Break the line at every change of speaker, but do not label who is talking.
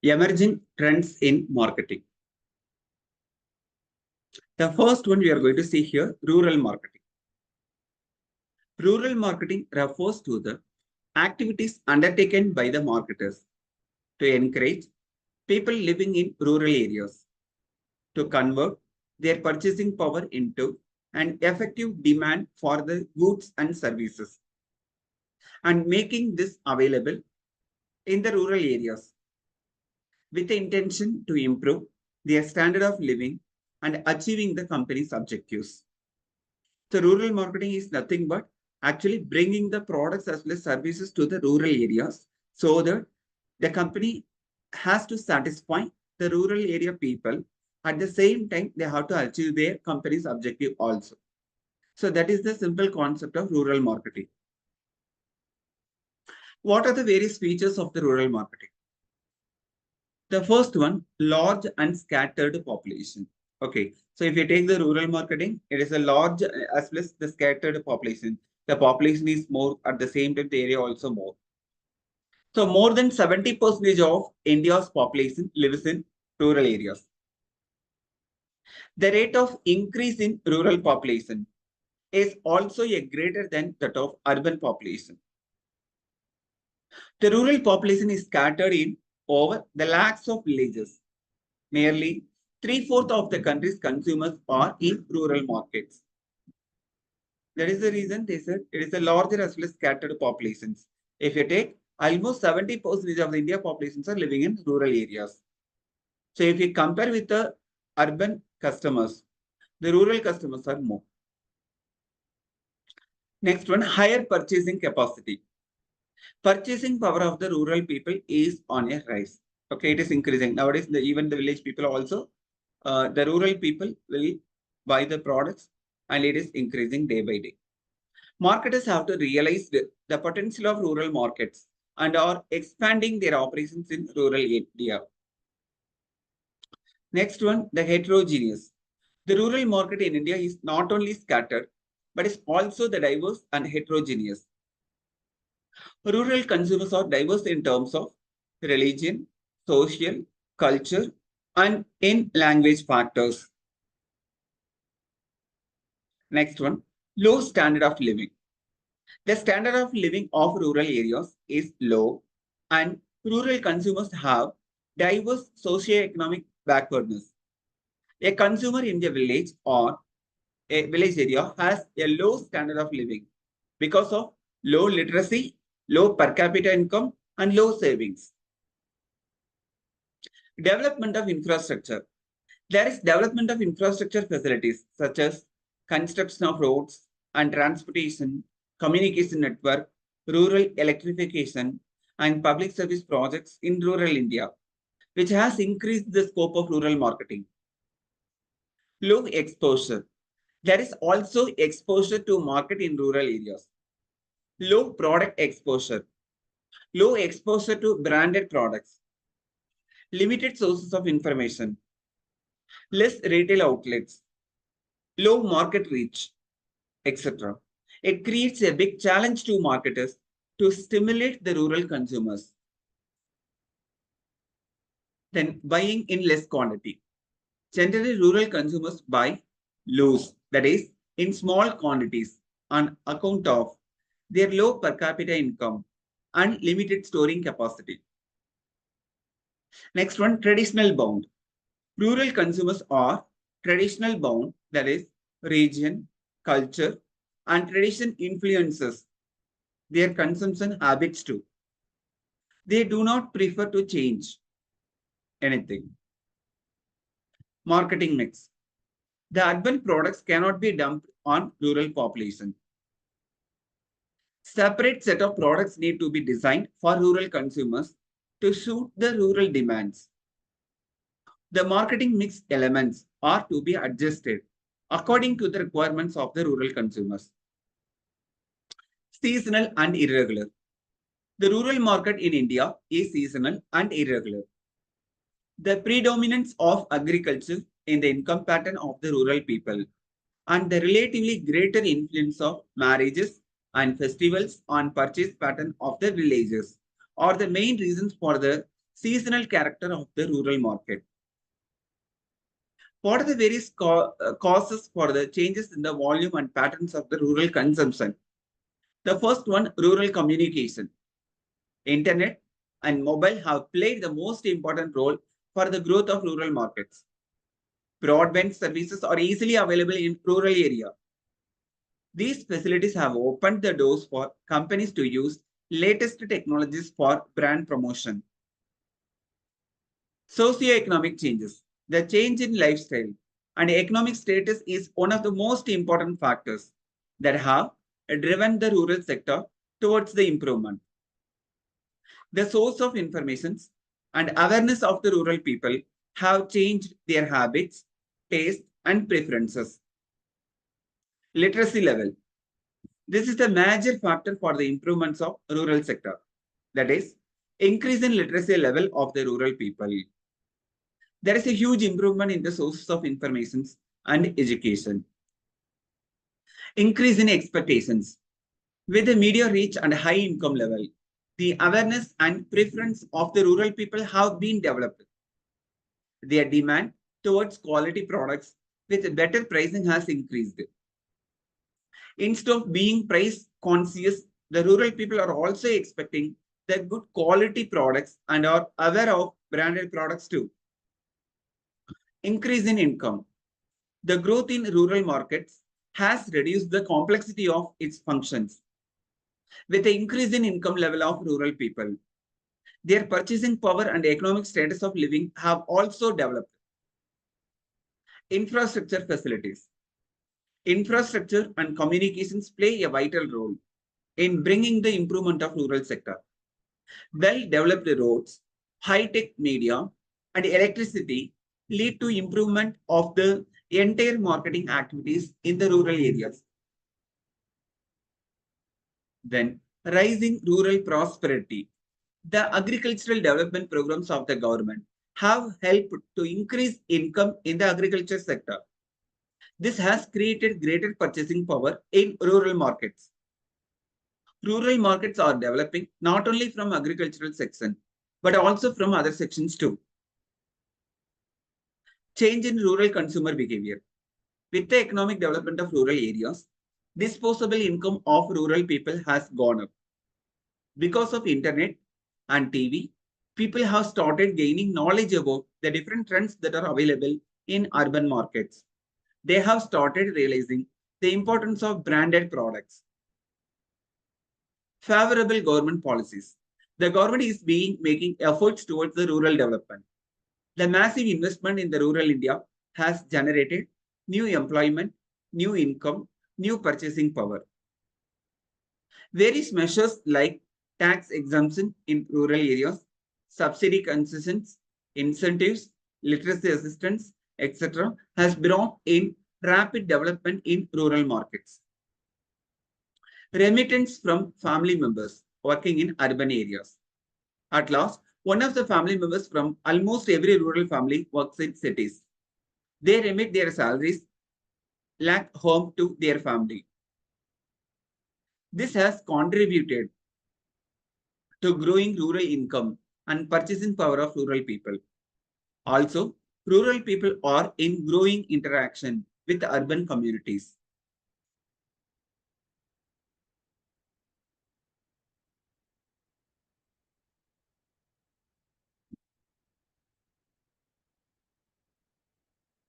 Emerging trends in marketing. The first one we are going to see here, rural marketing. Rural marketing refers to the activities undertaken by the marketers to encourage people living in rural areas to convert their purchasing power into an effective demand for the goods and services and making this available in the rural areas with the intention to improve their standard of living and achieving the company's objectives. So rural marketing is nothing but actually bringing the products as well as services to the rural areas so that the company has to satisfy the rural area people. At the same time, they have to achieve their company's objective also. So that is the simple concept of rural marketing. What are the various features of the rural marketing? The first one, large and scattered population. Okay, so if you take the rural marketing, it is a large as well as the scattered population. The population is more, at the same time, the area also more. So more than 70% of India's population lives in rural areas. The rate of increase in rural population is also a greater than that of urban population. The rural population is scattered in over the lakhs of villages. Nearly 3/4 of the country's consumers are in rural markets. That is the reason they said it is a larger as well as scattered populations. If you take almost 70% of the India populations are living in rural areas. So if you compare with the urban customers, the rural customers are more. Next one, higher purchasing capacity. Purchasing power of the rural people is on a rise. Okay, it is increasing. Nowadays, even the village people also, the rural people will buy the products and it is increasing day by day. Marketers have to realize the potential of rural markets and are expanding their operations in rural India. Next one, the heterogeneous. The rural market in India is not only scattered, but is also the diverse and heterogeneous. Rural consumers are diverse in terms of religion, social, culture, and in language factors. Next one, low standard of living. The standard of living of rural areas is low, and rural consumers have diverse socioeconomic backwardness. A consumer in the village or a village area has a low standard of living because of low literacy, low per capita income, and low savings. Development of infrastructure. There is development of infrastructure facilities such as construction of roads and transportation, communication network, rural electrification, and public service projects in rural India, which has increased the scope of rural marketing. Low exposure. There is also exposure to market in rural areas. Low product exposure. Low exposure to branded products. Limited sources of information. Less retail outlets. Low market reach, etc. It creates a big challenge to marketers to stimulate the rural consumers. Then buying in less quantity. Generally, rural consumers buy loose, that is, in small quantities on account of their low per capita income and limited storing capacity. Next one, traditional bound. Rural consumers are traditional bound, that is, region, culture, and tradition influences their consumption habits too. They do not prefer to change anything. Marketing mix. The urban products cannot be dumped on rural population. Separate set of products need to be designed for rural consumers to suit the rural demands. The marketing mix elements are to be adjusted according to the requirements of the rural consumers. Seasonal and irregular. The rural market in India is seasonal and irregular. The predominance of agriculture in the income pattern of the rural people and the relatively greater influence of marriages and festivals on purchase pattern of the villagers are the main reasons for the seasonal character of the rural market. What are the various causes for the changes in the volume and patterns of the rural consumption? The first one, rural communication. Internet and mobile have played the most important role for the growth of rural markets. Broadband services are easily available in rural area. These facilities have opened the doors for companies to use latest technologies for brand promotion. Socioeconomic changes. The change in lifestyle and economic status is one of the most important factors that have driven the rural sector towards the improvement. The source of information and awareness of the rural people have changed their habits, taste, and preferences. Literacy level. This is the major factor for the improvements of rural sector. That is, increase in literacy level of the rural people. There is a huge improvement in the sources of information and education. Increase in expectations. With the media reach and high income level, the awareness and preference of the rural people have been developed. Their demand towards quality products with better pricing has increased. Instead of being price conscious, the rural people are also expecting the good quality products and are aware of branded products too. Increase in income. The growth in rural markets has reduced the complexity of its functions. With the increase in income level of rural people, their purchasing power and economic status of living have also developed. Infrastructure facilities. Infrastructure and communications play a vital role in bringing the improvement of rural sector. Well-developed roads, high-tech media, and electricity lead to improvement of the entire marketing activities in the rural areas. Then, rising rural prosperity. The agricultural development programs of the government have helped to increase income in the agriculture sector. This has created greater purchasing power in rural markets. Rural markets are developing not only from agricultural section, but also from other sections too. Change in rural consumer behavior. With the economic development of rural areas, disposable income of rural people has gone up. Because of internet and TV, people have started gaining knowledge about the different trends that are available in urban markets. They have started realizing the importance of branded products. Favorable government policies. The government is making efforts towards the rural development. The massive investment in the rural India has generated new employment, new income, new purchasing power. Various measures like tax exemption in rural areas, subsidy concessions, incentives, literacy assistance, etc. has brought in rapid development in rural markets. Remittance from family members working in urban areas. At last, one of the family members from almost every rural family works in cities. They remit their salaries back home to their family. This has contributed to growing rural income and purchasing power of rural people. Also, rural people are in growing interaction with urban communities.